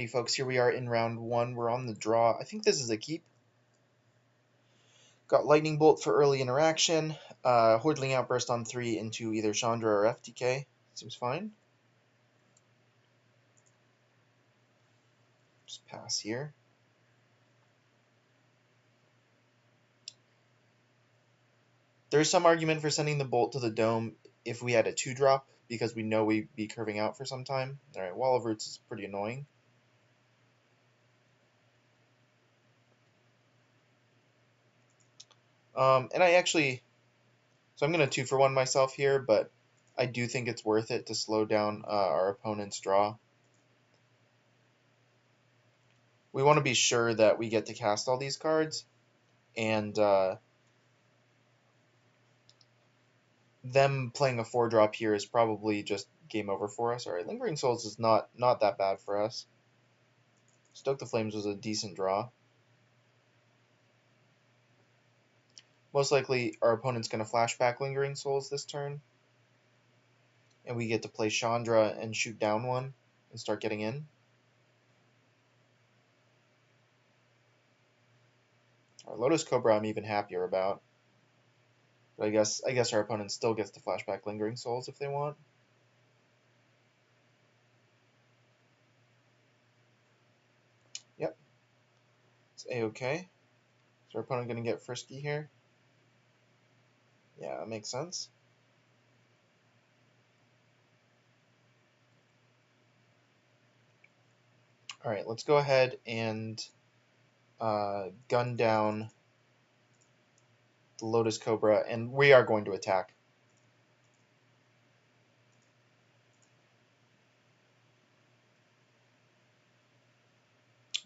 Hey folks, here we are in round one. We're on the draw. I think this is a keep. Got Lightning Bolt for early interaction. Hordling Outburst on 3 into either Chandra or FTK. Seems fine. Just pass here. There's some argument for sending the Bolt to the Dome if we had a 2-drop, because we know we'd be curving out for some time. Alright, Wall of Roots is pretty annoying. And I actually... So I'm going to 2-for-1 myself here, but I do think it's worth it to slow down our opponent's draw. We want to be sure that we get to cast all these cards, and them playing a 4-drop here is probably just game over for us. Alright, Lingering Souls is not that bad for us. Stoke the Flames was a decent draw. Most likely our opponent's going to flashback Lingering Souls this turn, and we get to play Chandra and shoot down one and start getting in. Our Lotus Cobra I'm even happier about. But I guess our opponent still gets to flashback Lingering Souls if they want. Yep. It's A-okay. Is our opponent going to get frisky here? Yeah, that makes sense. Alright, let's go ahead and gun down the Lotus Cobra, and we are going to attack.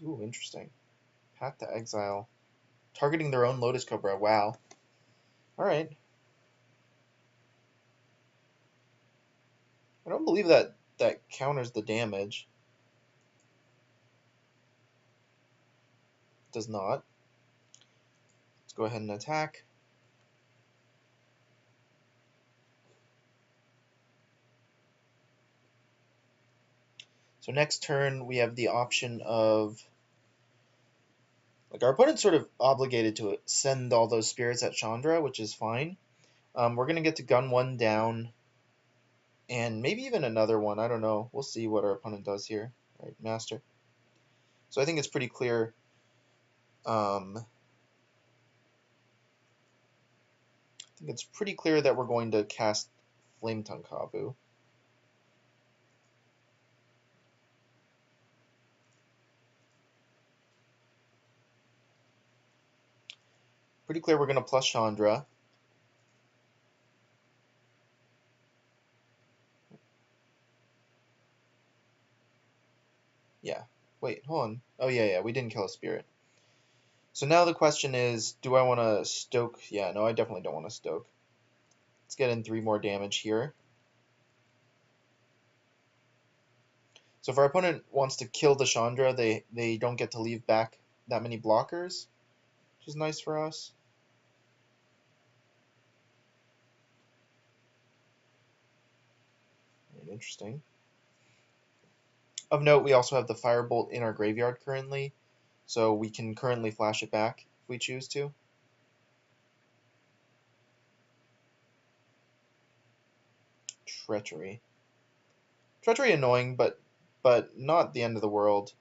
Ooh, interesting. Path to Exile. Targeting their own Lotus Cobra, wow. Alright. I don't believe that counters the damage. Does not. Let's go ahead and attack. So next turn we have the option of, like, our opponent's sort of obligated to send all those spirits at Chandra, which is fine. We're going to get to gun one down, and maybe even another one. I don't know. We'll see what our opponent does here. All right, Master. So I think it's pretty clear. I think it's pretty clear that we're going to cast Flame Tongue Kavu. Pretty clear we're going to plus Chandra. Yeah. Wait, hold on. Oh, yeah, we didn't kill a spirit. So now the question is, do I want to stoke? Yeah, no, I definitely don't want to stoke. Let's get in 3 more damage here. So if our opponent wants to kill the Chandra, they don't get to leave back that many blockers, which is nice for us. Interesting. Of note, we also have the Firebolt in our graveyard currently, so we can currently flash it back if we choose to. Treachery. Treachery annoying, but not the end of the world.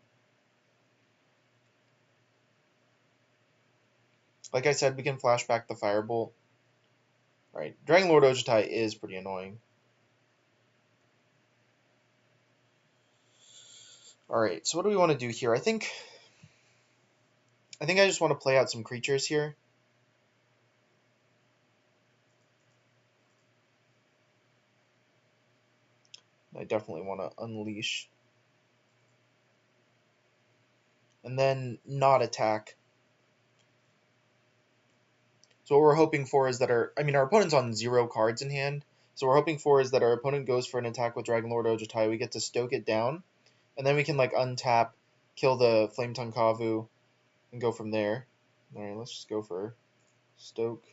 Like I said, we can flash back the Firebolt. Right, Dragon Lord Ojutai is pretty annoying. Alright, so what do we want to do here? I think I just want to play out some creatures here. I definitely want to unleash. And then not attack. So what we're hoping for is that our opponent's on 0 cards in hand. So we're hoping for is that our opponent goes for an attack with Dragon Lord Ojutai. We get to stoke it down, and then we can like untap, kill the Flame Tongue Kavu, and go from there. All right, let's just go for stoke.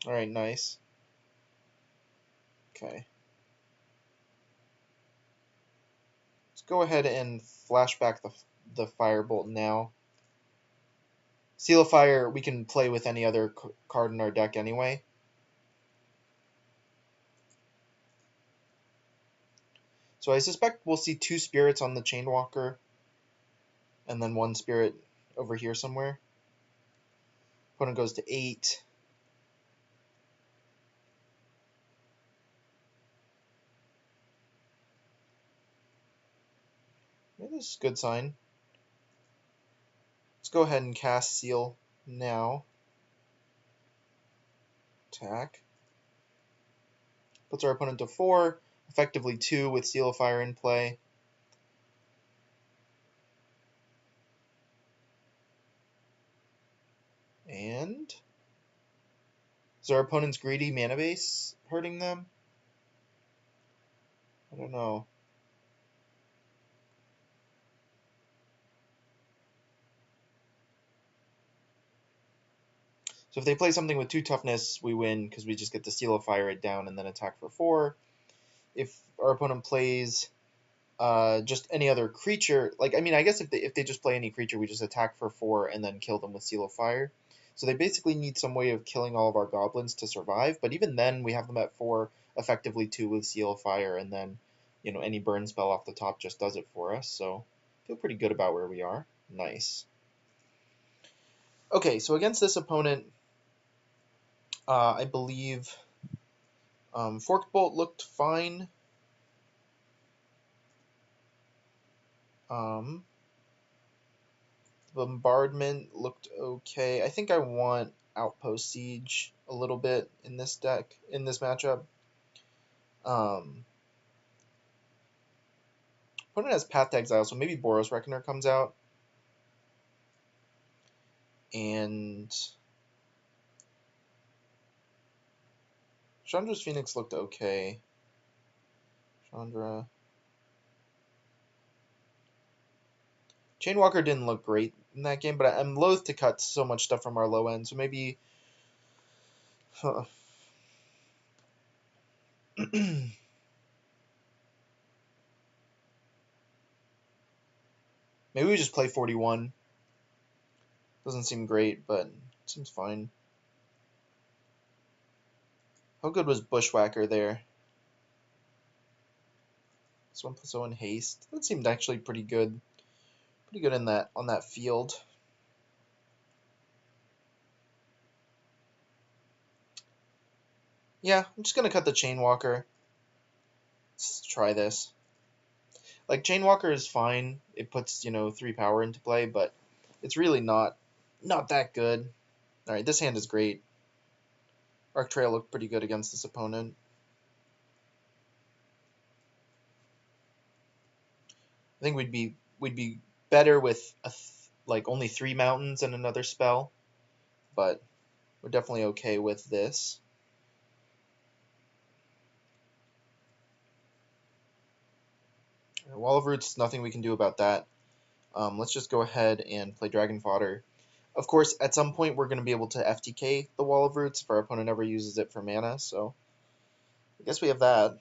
All right, nice. Okay. Let's go ahead and flash back the Firebolt now. Seal of Fire, we can play with any other card in our deck anyway. So I suspect we'll see 2 spirits on the Chainwalker, and then 1 spirit over here somewhere. Opponent goes to 8. Yeah, this is a good sign. Let's go ahead and cast Seal now. Attack. Puts our opponent to 4, effectively 2 with Seal of Fire in play. And is our opponent's greedy mana base hurting them? I don't know. So if they play something with 2 toughness, we win because we just get to Seal of Fire it down and then attack for 4. If our opponent plays just any other creature, like, I mean, I guess if they just play any creature, we just attack for 4 and then kill them with Seal of Fire. So they basically need some way of killing all of our goblins to survive, but even then we have them at 4, effectively 2 with Seal of Fire, and then, you know, any burn spell off the top just does it for us, so I feel pretty good about where we are. Nice. Okay, so against this opponent, I believe Forked Bolt looked fine. Bombardment looked okay. I think I want Outpost Siege a little bit in this deck, in this matchup. Opponent has Path to Exile, so maybe Boros Reckoner comes out. And Chandra's Phoenix looked okay. Chandra. Chainwalker didn't look great in that game, but I'm loath to cut so much stuff from our low end, so maybe... Maybe we just play 41. Doesn't seem great, but it seems fine. How good was Bushwhacker there? This 1+0 in haste. That seemed actually pretty good. Pretty good in that on that field. Yeah, I'm just gonna cut the Chainwalker. Let's try this. Like, Chainwalker is fine. It puts, you know, 3 power into play, but it's really not that good. Alright, this hand is great. Arc Trail looked pretty good against this opponent. I think we'd be better with like only 3 mountains and another spell, but we're definitely okay with this. Wall of Roots, nothing we can do about that. Let's just go ahead and play Dragon Fodder. Of course, at some point we're going to be able to FTK the Wall of Roots if our opponent ever uses it for mana, so I guess we have that.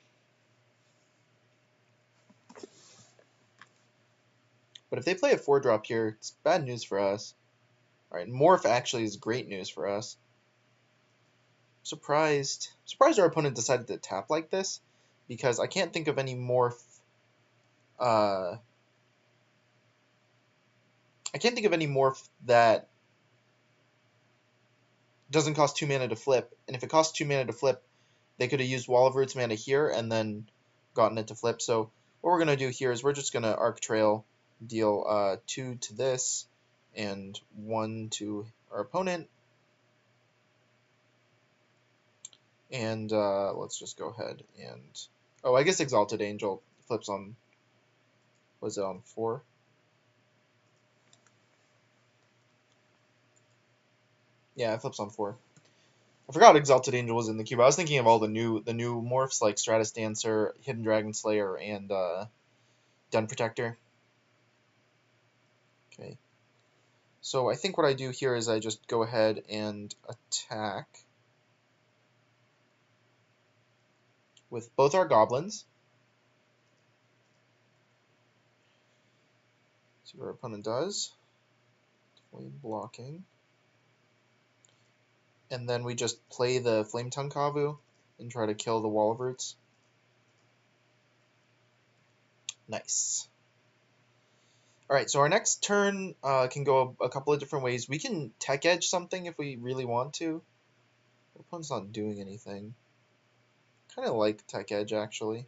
But if they play a 4-drop here, it's bad news for us. Alright, Morph actually is great news for us. Surprised our opponent decided to tap like this, because I can't think of any Morph that doesn't cost 2 mana to flip, and if it costs 2 mana to flip, they could have used Wall of Roots mana here and then gotten it to flip. So what we're going to do here is we're just going to Arc Trail, deal 2 to this, and 1 to our opponent. And let's just go ahead and... Oh, I guess Exalted Angel flips on... Was it on 4? Yeah, it flips on 4. I forgot Exalted Angel was in the cube. I was thinking of all the new morphs like Stratus Dancer, Hidden Dragon Slayer, and Den Protector. Okay. So I think what I do here is I just go ahead and attack with both our goblins. See what our opponent does. Definitely blocking. And then we just play the Flame Tongue Kavu and try to kill the Wall of Roots. Nice. Alright, so our next turn can go a couple of different ways. We can Tech Edge something if we really want to. Our opponent's not doing anything. Kind of like Tech Edge, actually.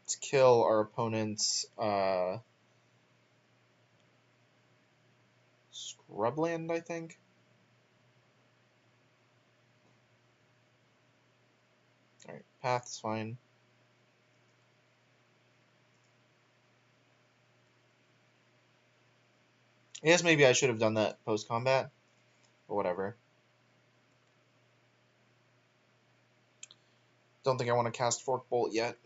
Let's kill our opponent's Scrubland, I think. Alright, Path's fine. I guess maybe I should have done that post-combat, or whatever. Don't think I want to cast Fork Bolt yet.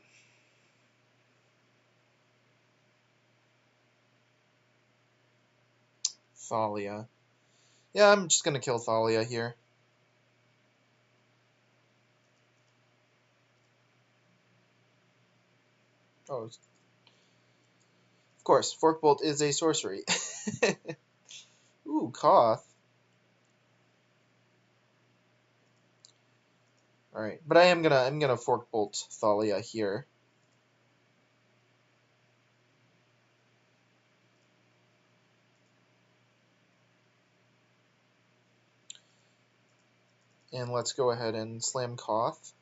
Thalia. Yeah, I'm just going to kill Thalia here. Oh, of course, Fork Bolt is a sorcery. Ooh, Koth. Alright, but I'm gonna Fork Bolt Thalia here. And let's go ahead and slam Koth.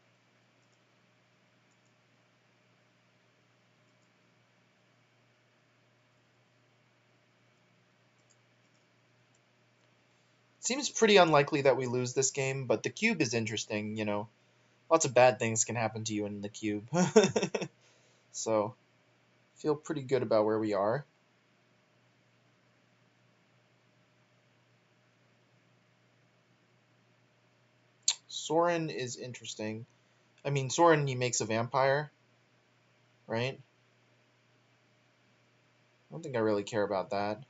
Seems pretty unlikely that we lose this game, but the cube is interesting, you know. Lots of bad things can happen to you in the cube. So, feel pretty good about where we are. Soren is interesting. I mean, Soren, he makes a vampire, right? I don't think I really care about that.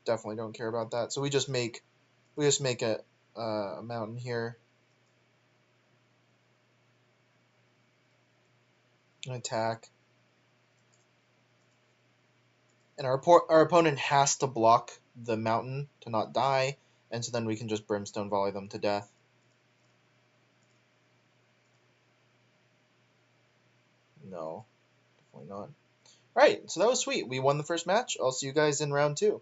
Definitely don't care about that. So we just make a mountain here. An attack. And our opponent has to block the mountain to not die, and so then we can just brimstone volley them to death. No, definitely not. Alright, so that was sweet. We won the first match. I'll see you guys in round 2.